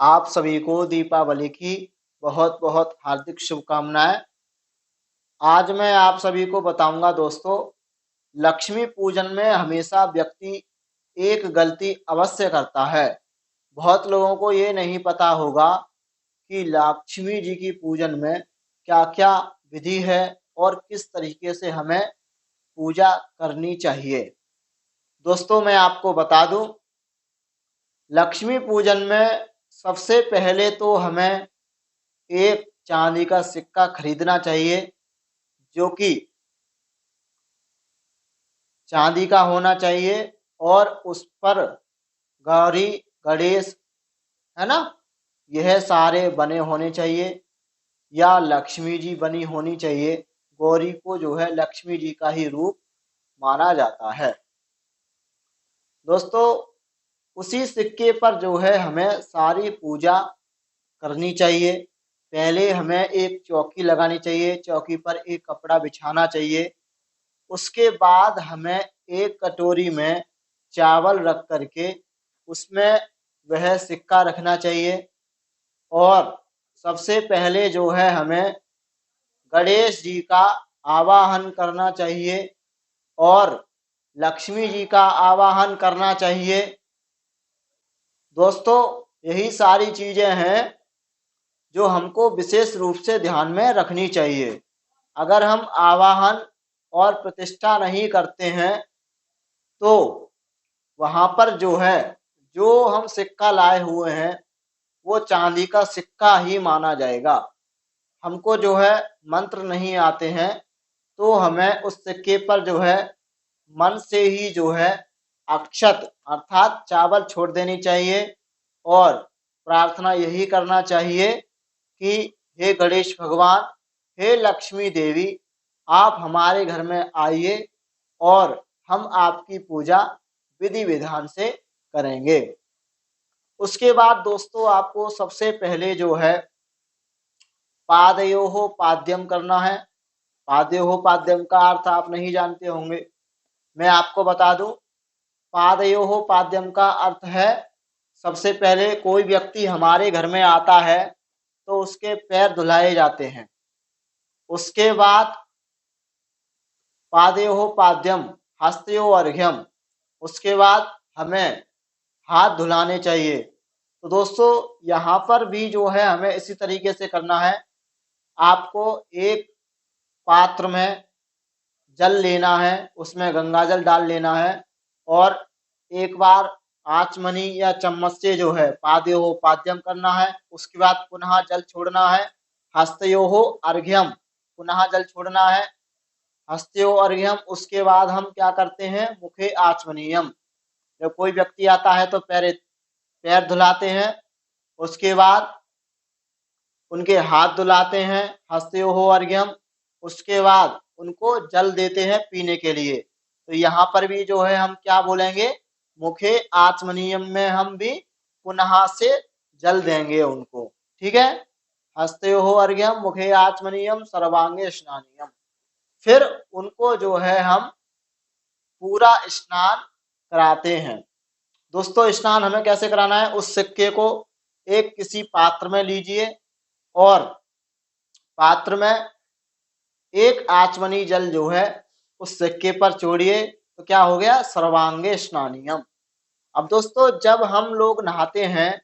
आप सभी को दीपावली की बहुत बहुत हार्दिक शुभकामनाएं। आज मैं आप सभी को बताऊंगा दोस्तों, लक्ष्मी पूजन में हमेशा व्यक्ति एक गलती अवश्य करता है। बहुत लोगों को ये नहीं पता होगा कि लक्ष्मी जी की पूजन में क्या क्या विधि है और किस तरीके से हमें पूजा करनी चाहिए। दोस्तों मैं आपको बता दूं, लक्ष्मी पूजन में सबसे पहले तो हमें एक चांदी का सिक्का खरीदना चाहिए, जो कि चांदी का होना चाहिए और उस पर गौरी गणेश, है ना, यह सारे बने होने चाहिए या लक्ष्मी जी बनी होनी चाहिए। गौरी को जो है लक्ष्मी जी का ही रूप माना जाता है। दोस्तों उसी सिक्के पर जो है हमें सारी पूजा करनी चाहिए। पहले हमें एक चौकी लगानी चाहिए, चौकी पर एक कपड़ा बिछाना चाहिए। उसके बाद हमें एक कटोरी में चावल रख करके उसमें वह सिक्का रखना चाहिए और सबसे पहले जो है हमें गणेश जी का आवाहन करना चाहिए और लक्ष्मी जी का आवाहन करना चाहिए। दोस्तों यही सारी चीजें हैं जो हमको विशेष रूप से ध्यान में रखनी चाहिए। अगर हम आवाहन और प्रतिष्ठा नहीं करते हैं तो वहां पर जो है, जो हम सिक्का लाए हुए हैं वो चांदी का सिक्का ही माना जाएगा। हमको जो है मंत्र नहीं आते हैं तो हमें उस सिक्के पर जो है मन से ही जो है अक्षत अर्थात चावल छोड़ देनी चाहिए और प्रार्थना यही करना चाहिए कि हे गणेश भगवान, हे लक्ष्मी देवी, आप हमारे घर में आइए और हम आपकी पूजा विधि विधान से करेंगे। उसके बाद दोस्तों आपको सबसे पहले जो है पादयोः पाद्यम करना है। पादयोः पाद्यम का अर्थ आप नहीं जानते होंगे, मैं आपको बता दूं। पादयोः पाद्यम का अर्थ है, सबसे पहले कोई व्यक्ति हमारे घर में आता है तो उसके पैर धुलाए जाते हैं। उसके बाद पादयोः पाद्यम हस्तयोः अर्घ्यम, उसके बाद हमें हाथ धुलाने चाहिए। तो दोस्तों यहाँ पर भी जो है हमें इसी तरीके से करना है। आपको एक पात्र में जल लेना है, उसमें गंगा जल डाल लेना है और एक बार आचमनी या चम्मच से जो है पादयोः पाद्यम करना है। उसके बाद पुनः जल छोड़ना है। हस्तयोः अर्घ्यम, पुनः जल छोड़ना है। हस्तयोः अर्घ्यम, उसके बाद हम क्या करते हैं, मुखे आचमनीयम। जब कोई व्यक्ति आता है तो पैर पैर धुलाते हैं, उसके बाद उनके हाथ धुलाते हैं, हस्तयोः अर्घ्यम, उसके बाद उनको जल देते हैं पीने के लिए। तो यहाँ पर भी जो है हम क्या बोलेंगे, मुखे आचमनीयम में हम भी पुनः से जल देंगे उनको। ठीक है, हस्तयोः अर्घ्यम मुखे आचमनीयम सर्वांगे स्नानियम। फिर उनको जो है हम पूरा स्नान कराते हैं। दोस्तों स्नान हमें कैसे कराना है, उस सिक्के को एक किसी पात्र में लीजिए और पात्र में एक आचमनी जल जो है उस सिक्के पर छोड़िए, तो क्या हो गया, सर्वांगे स्नानियम। अब दोस्तों जब हम लोग नहाते हैं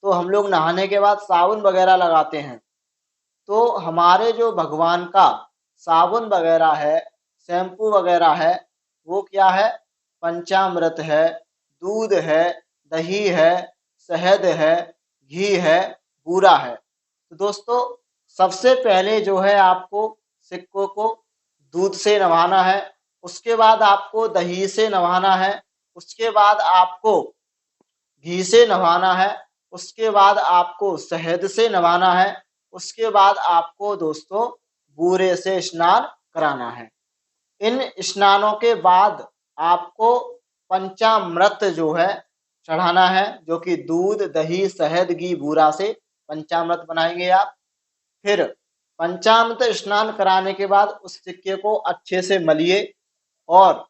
तो हम लोग नहाने के बाद साबुन वगैरह लगाते हैं। तो हमारे जो भगवान का साबुन वगैरह है, शैम्पू वगैरह है, वो क्या है, पंचामृत है, दूध है, दही है, शहद है, घी है, बूरा है। तो दोस्तों सबसे पहले जो है आपको सिक्कों को दूध से नवाना है, उसके बाद आपको दही से नवाना है, उसके बाद आपको घी से नवाना है, उसके बाद आपको शहद से नवाना है, उसके बाद आपको दोस्तों बूरे से स्नान कराना है। इन स्नानों के बाद आपको पंचामृत जो है चढ़ाना है, जो कि दूध दही शहद घी बूरा से पंचामृत बनाएंगे आप। फिर पंचामृत स्नान कराने के बाद उस सिक्के को अच्छे से मलिए और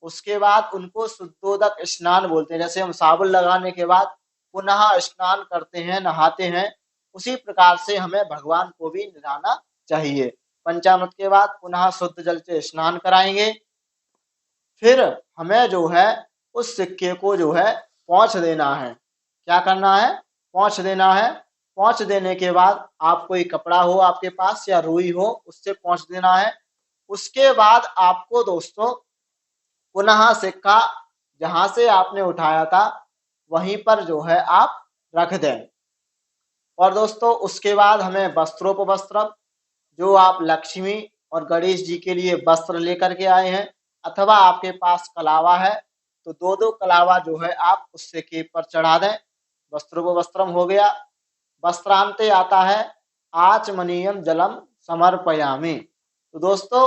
उसके बाद उनको शुद्धोदक स्नान बोलते हैं। जैसे हम साबुन लगाने के बाद पुनः स्नान करते हैं, नहाते हैं, उसी प्रकार से हमें भगवान को भी नहाना चाहिए। पंचामृत के बाद पुनः शुद्ध जल से स्नान कराएंगे। फिर हमें जो है उस सिक्के को जो है पोंछ देना है। क्या करना है? पोंछ देना है। पोंछ देने के बाद आप कोई कपड़ा हो आपके पास या रुई हो, उससे पोंछ देना है। उसके बाद आपको दोस्तों पुनः सिक्का जहां से आपने उठाया था वहीं पर जो है आप रख दें। और दोस्तों उसके बाद हमें वस्त्रोपवस्त्रम, जो आप लक्ष्मी और गणेश जी के लिए वस्त्र लेकर के आए हैं, अथवा आपके पास कलावा है तो दो दो कलावा जो है आप उस सिक्के पर चढ़ा दें। वस्त्रोपवस्त्रम हो गया। वस्त्रांते आता है आचमनीयम जलम समर्पयामि। तो दोस्तों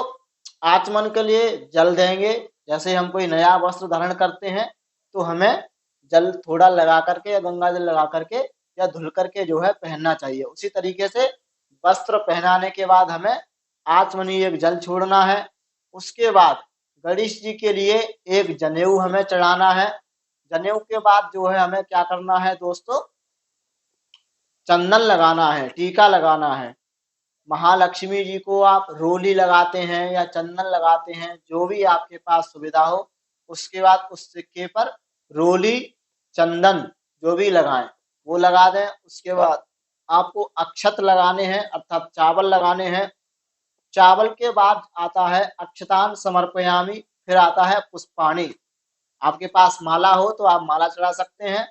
आचमन के लिए जल देंगे। जैसे हम कोई नया वस्त्र धारण करते हैं तो हमें जल थोड़ा लगा करके या गंगा जल लगा करके या धुल करके जो है पहनना चाहिए। उसी तरीके से वस्त्र पहनाने के बाद हमें आचमनीय जल छोड़ना है। उसके बाद गणेश जी के लिए एक जनेऊ हमें चढ़ाना है। जनेऊ के बाद जो है हमें क्या करना है दोस्तों? चंदन लगाना है, टीका लगाना है। महालक्ष्मी जी को आप रोली लगाते हैं या चंदन लगाते हैं, जो भी आपके पास सुविधा हो। उसके बाद उस सिक्के पर रोली, चंदन जो भी लगाएं वो लगा दें। उसके बाद आपको अक्षत लगाने हैं अर्थात चावल लगाने हैं। चावल के बाद आता है अक्षतान समर्पयामि, फिर आता है पुष्पाणि। आपके पास माला हो तो आप माला चढ़ा सकते हैं,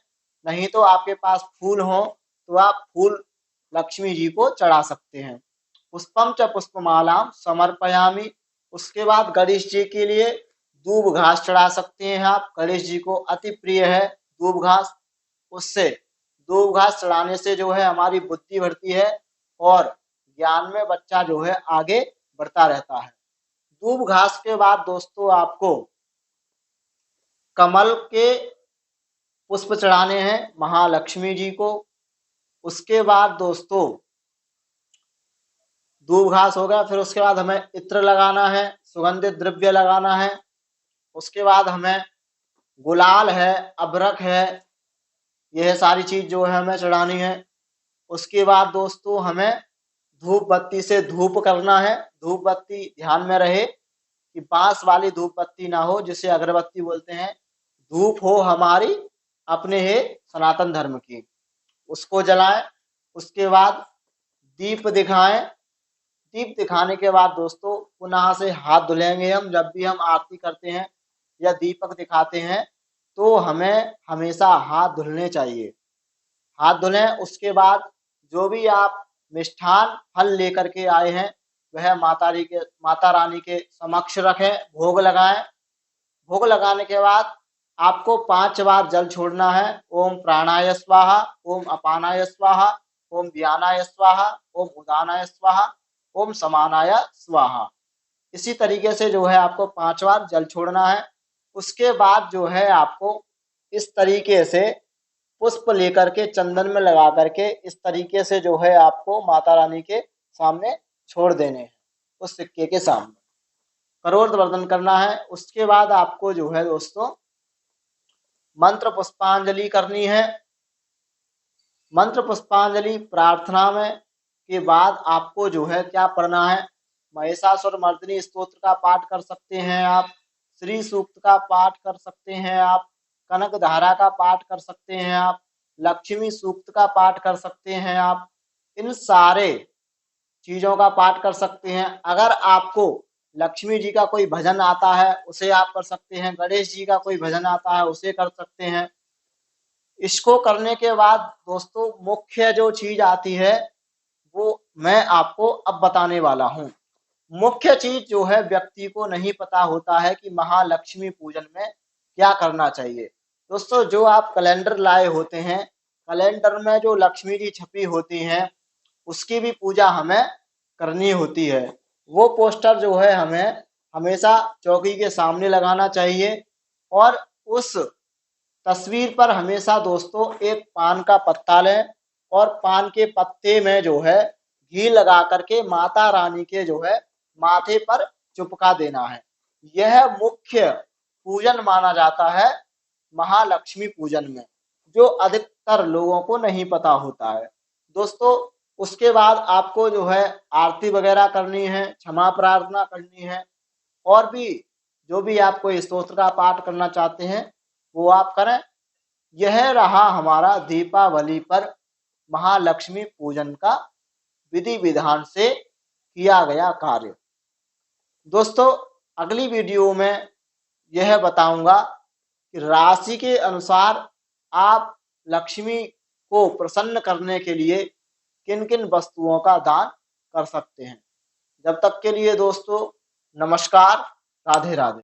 नहीं तो आपके पास फूल हो तो आप फूल लक्ष्मी जी को चढ़ा सकते हैं। पुष्पम च पुष्पमालाम समर्पयामि। उसके बाद गणेश जी के लिए दूब घास चढ़ा सकते हैं आप। गणेश जी को अति प्रिय है दूब घास। उससे दूब घास चढ़ाने से जो है हमारी बुद्धि बढ़ती है और ज्ञान में बच्चा जो है आगे बढ़ता रहता है। दूब घास के बाद दोस्तों आपको कमल के पुष्प चढ़ाने हैं महालक्ष्मी जी को। उसके बाद दोस्तों दूब घास हो गया, फिर उसके बाद हमें इत्र लगाना है, सुगंधित द्रव्य लगाना है। उसके बाद हमें गुलाल है, अबरक है, यह सारी चीज जो है हमें चढ़ानी है। उसके बाद दोस्तों हमें धूप बत्ती से धूप करना है। धूप बत्ती ध्यान में रहे कि बांस वाली धूप बत्ती ना हो, जिसे अगरबत्ती बोलते हैं। धूप हो हमारी अपने ही सनातन धर्म की, उसको जलाएं। उसके बाद दीप दिखाएं। दीप दिखाने के बाद दोस्तों पुनः से हाथ धुलेंगे हम। जब भी हम आरती करते हैं या दीपक दिखाते हैं तो हमें हमेशा हाथ धुलने चाहिए। हाथ धुलें। उसके बाद जो भी आप मिष्ठान फल लेकर के आए हैं वह माता रानी के समक्ष रखें, भोग लगाएं। भोग लगाने के बाद आपको 5 बार जल छोड़ना है। ओम प्राणाय स्वाहा, ओम अपानाय स्वाहा, ओम व्यानाय स्वाहा, ओम उदानाय स्वाहा, ओम समानाय स्वाहा। इसी तरीके से जो है आपको 5 बार जल छोड़ना है। उसके बाद जो है आपको इस तरीके से पुष्प लेकर के चंदन में लगा करके इस तरीके से जो है आपको माता रानी के सामने छोड़ देने हैं, उस सिक्के के सामने करोड़ वर्धन करना है। उसके बाद आपको जो है दोस्तों मंत्र पुष्पांजलि करनी है। मंत्र पुष्पांजलि प्रार्थना में के बाद आपको जो है क्या पढ़ना है? महिषासुर मर्दिनी स्तोत्र का पाठ कर सकते हैं आप, श्री सूक्त का पाठ कर सकते हैं आप, कनक धारा का पाठ कर सकते हैं आप, लक्ष्मी सूक्त का पाठ कर सकते हैं आप। इन सारे चीजों का पाठ कर सकते हैं। अगर आपको लक्ष्मी जी का कोई भजन आता है उसे आप कर सकते हैं, गणेश जी का कोई भजन आता है उसे कर सकते हैं। इसको करने के बाद दोस्तों मुख्य जो चीज आती है वो मैं आपको अब बताने वाला हूँ। मुख्य चीज जो है व्यक्ति को नहीं पता होता है कि महालक्ष्मी पूजन में क्या करना चाहिए। दोस्तों जो आप कैलेंडर लाए होते हैं, कैलेंडर में जो लक्ष्मी जी छपी होती हैं उसकी भी पूजा हमें करनी होती है। वो पोस्टर जो है हमें हमेशा चौकी के सामने लगाना चाहिए और उस तस्वीर पर हमेशा दोस्तों एक पान का पत्ता लें और पान के पत्ते में जो है घी लगा करके माता रानी के जो है माथे पर चिपका देना है। यह मुख्य पूजन माना जाता है महालक्ष्मी पूजन में। जो अधिकतर लोगों को नहीं पता होता है। दोस्तों उसके बाद आपको जो है आरती वगैरह करनी है, क्षमा प्रार्थना करनी है, और भी जो भी आप कोई स्तोत्र का पाठ करना चाहते हैं वो आप करें। यह रहा हमारा दीपावली पर महालक्ष्मी पूजन का विधि विधान से किया गया कार्य। दोस्तों अगली वीडियो में यह बताऊंगा कि राशि के अनुसार आप लक्ष्मी को प्रसन्न करने के लिए किन किन वस्तुओं का दान कर सकते हैं। जब तक के लिए दोस्तों नमस्कार, राधे राधे।